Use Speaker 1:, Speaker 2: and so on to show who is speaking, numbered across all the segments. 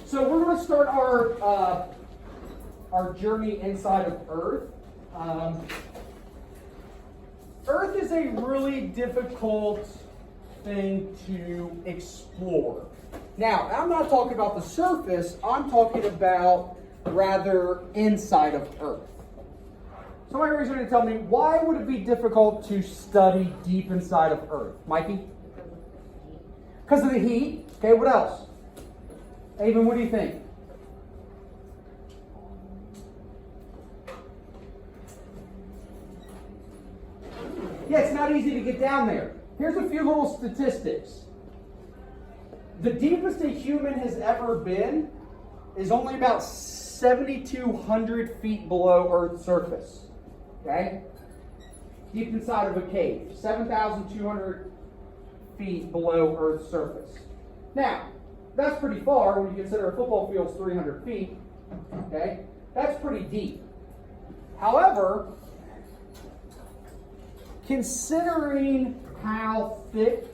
Speaker 1: So we're going to start our journey inside of Earth. Earth is a really difficult thing to explore. Now, I'm not talking about the surface, I'm talking about rather inside of Earth. Somebody raise your hand and tell me, why would it be difficult to study deep inside of Earth? Mikey? Because of the heat. Okay, what else? Avon, what do you think? Yeah, it's not easy to get down there. Here's a few little statistics. The deepest a human has ever been is only about 7,200 feet below Earth's surface. Okay? Deep inside of a cave. 7,200 feet below Earth's surface. Now, that's pretty far when you consider a football field's 300 feet. Okay? That's pretty deep. However, considering how thick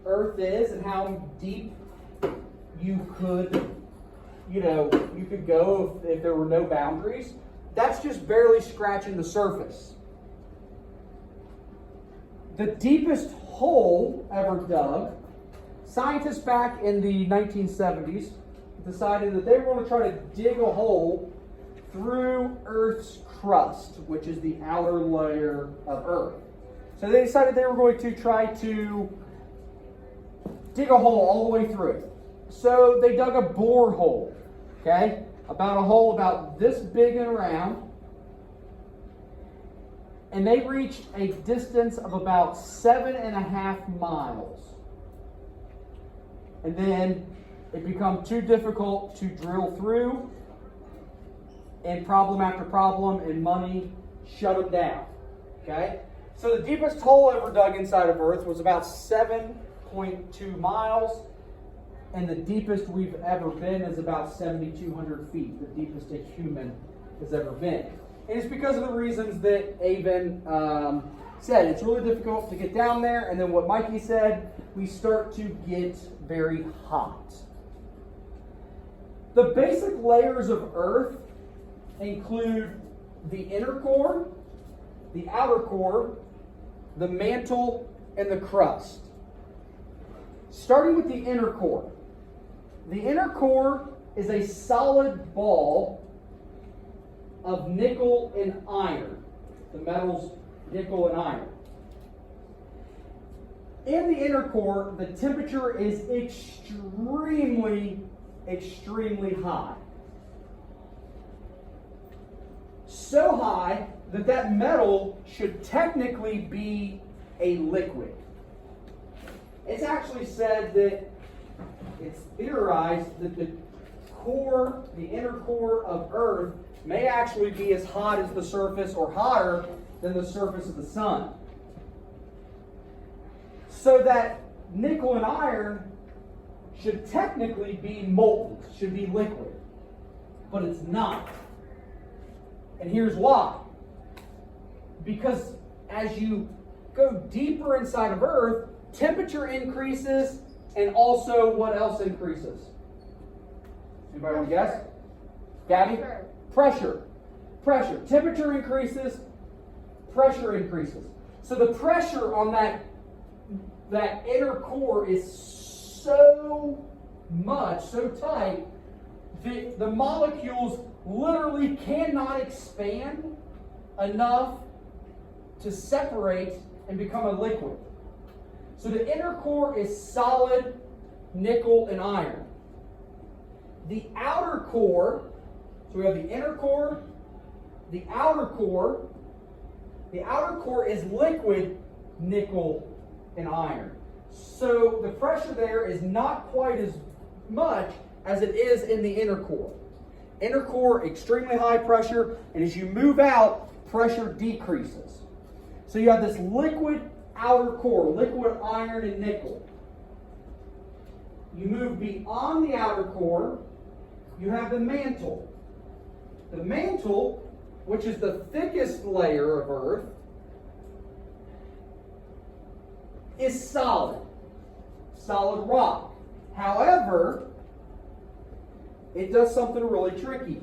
Speaker 1: Earth is and how deep you could go if there were no boundaries, that's just barely scratching the surface. The deepest hole ever dug, scientists back in the 1970s decided that they were going to try to dig a hole through Earth's crust, which is the outer layer of Earth. So they decided they were going to try to dig a hole all the way through it. So they dug a borehole, okay? About a hole about this big and around. And they reached a distance of about 7.5 miles. And then it became too difficult to drill through, and problem after problem, and money shut them down. Okay? So the deepest hole ever dug inside of Earth was about 7.2 miles, and the deepest we've ever been is about 7,200 feet, the deepest a human has ever been. And it's because of the reasons that Avon said. It's really difficult to get down there, and then what Mikey said, we start to get very hot. The basic layers of Earth include the inner core, the outer core, the mantle, and the crust. Starting with the inner core. The inner core is a solid ball of nickel and iron. The metals nickel and iron. In the inner core, the temperature is extremely high. So high that metal should technically be a liquid. It's actually said that it's theorized that the inner core of Earth may actually be as hot as the surface or hotter than the surface of the sun. So that nickel and iron should technically be molten, should be liquid. But it's not. And here's why. Because as you go deeper inside of Earth, temperature increases, and also what else increases? Anybody want to guess? Gabby? Pressure. Temperature increases, pressure increases. So the pressure on that inner core is so tight, that the molecules literally cannot expand enough to separate and become a liquid. So the inner core is solid nickel and iron. The outer core, so we have the inner core, the outer core. The outer core is liquid nickel and iron. So the pressure there is not quite as much as it is in the inner core. Inner core, extremely high pressure, and as you move out, pressure decreases. So you have this liquid outer core, liquid iron and nickel. You move beyond the outer core, you have the mantle. The mantle, which is the thickest layer of Earth, is solid rock. However, it does something really tricky.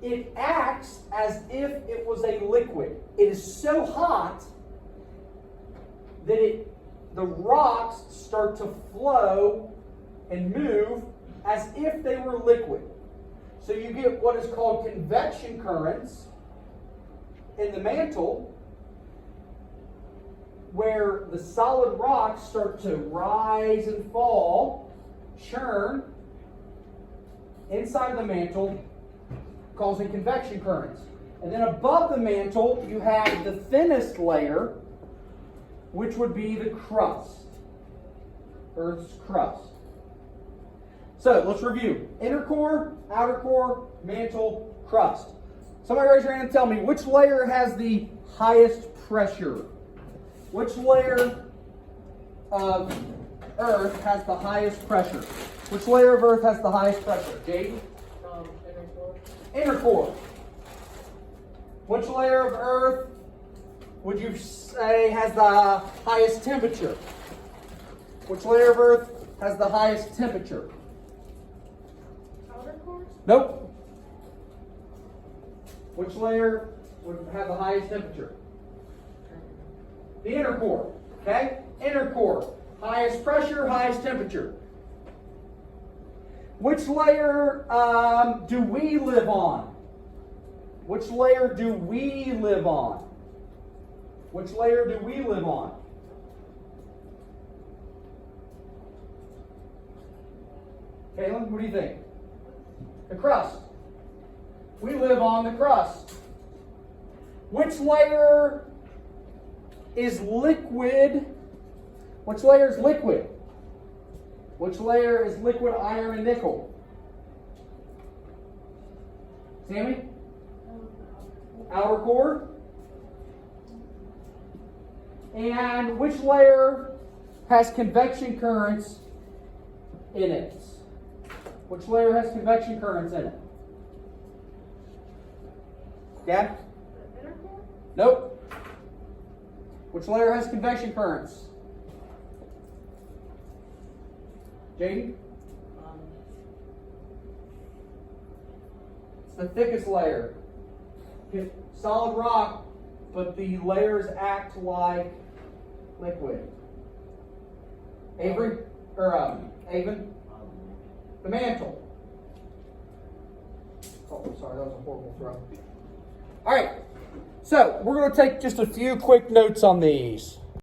Speaker 1: It acts as if it was a liquid. It is so hot that the rocks start to flow and move as if they were liquid. So you get what is called convection currents in the mantle, where the solid rocks start to rise and fall, churn inside of the mantle, causing convection currents. And then above the mantle, you have the thinnest layer, which would be the crust, Earth's crust. So let's review. Inner core, outer core, mantle, crust. Somebody raise your hand and tell me which layer has the highest pressure. Which layer of Earth has the highest pressure? Which layer of Earth has the highest pressure? Jaden?
Speaker 2: Inner core.
Speaker 1: Inner core. Which layer of Earth would you say has the highest temperature? Which layer of Earth has the highest temperature?
Speaker 2: Outer core.
Speaker 1: Nope. Which layer would have the highest temperature? The inner core. Okay? Inner core. Highest pressure, highest temperature. Which layer do we live on? Which layer do we live on? Which layer do we live on? Caitlin, what do you think? The crust. We live on the crust. Which layer is liquid? Which layer is liquid? Which layer is liquid iron and nickel? Sammy? Outer core. And which layer has convection currents in it? Which layer has convection currents in it? Yeah?
Speaker 2: Inner core.
Speaker 1: Nope. Which layer has convection currents? Jaden? It's the thickest layer. Solid rock, but the layers act like liquid. Avery? Or Avon? The mantle. Oh, sorry, that was a horrible throw. All right, so we're going to take just a few quick notes on these.